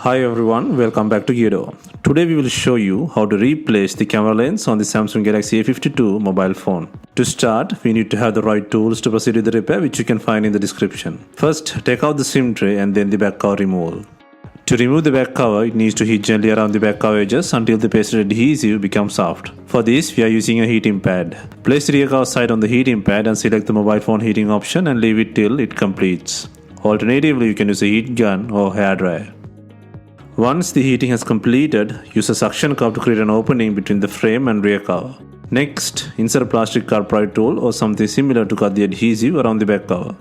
Hi everyone, welcome back to DYOR. Today we will show you how to replace the camera lens on the Samsung Galaxy A52 mobile phone. To start, we need to have the right tools to proceed with the repair, which you can find in the description. First, take out the SIM tray and then the back cover removal. To remove the back cover, it needs to heat gently around the back cover edges until the pasted adhesive becomes soft. For this, we are using a heating pad. Place the rear cover side on the heating pad and select the mobile phone heating option and leave it till it completes. Alternatively, you can use a heat gun or hairdryer. Once the heating has completed, use a suction cup to create an opening between the frame and rear cover. Next, insert a plastic cut pry tool or something similar to cut the adhesive around the back cover.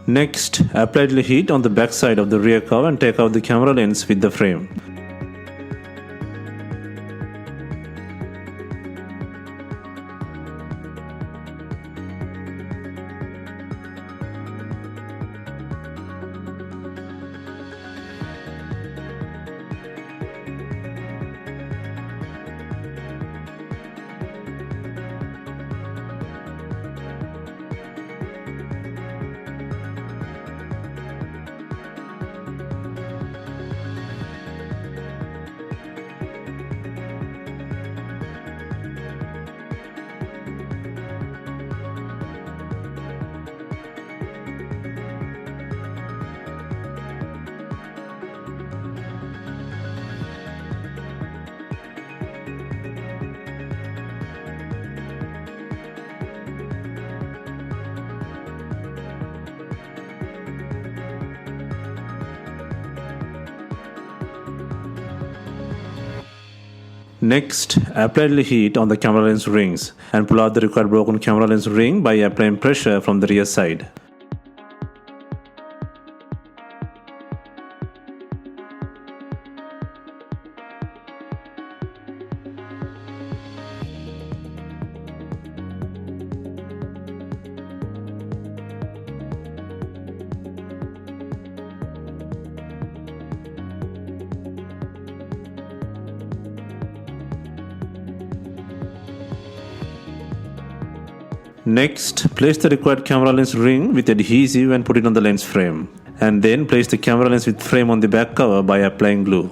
Next, apply the heat on the back side of the rear cover and take out the camera lens with the frame. Next, apply the heat on the camera lens rings and pull out the required broken camera lens ring by applying pressure from the rear side. Next, place the required camera lens ring with adhesive and put it on the lens frame. And then place the camera lens with frame on the back cover by applying glue.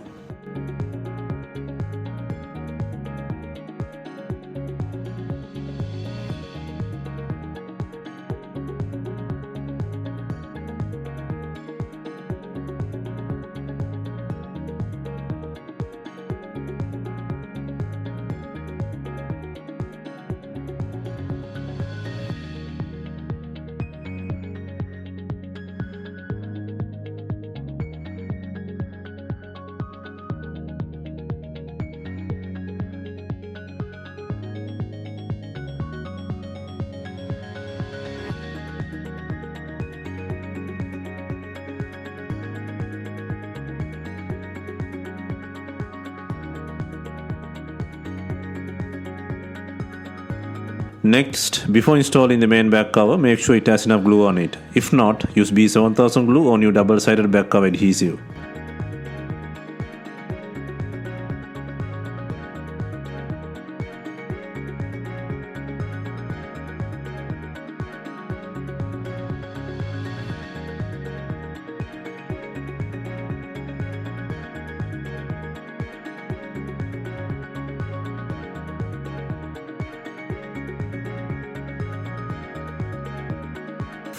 Next, before installing the main back cover, make sure it has enough glue on it. If not, use B7000 glue on your double-sided back cover adhesive.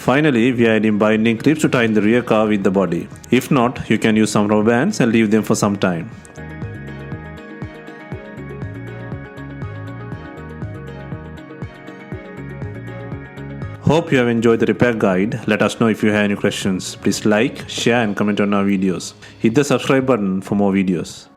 Finally, we are adding binding clips to tie in the rear cover with the body. If not, you can use some rubber bands and leave them for some time. Hope you have enjoyed the repair guide. Let us know if you have any questions. Please like, share and comment on our videos. Hit the subscribe button for more videos.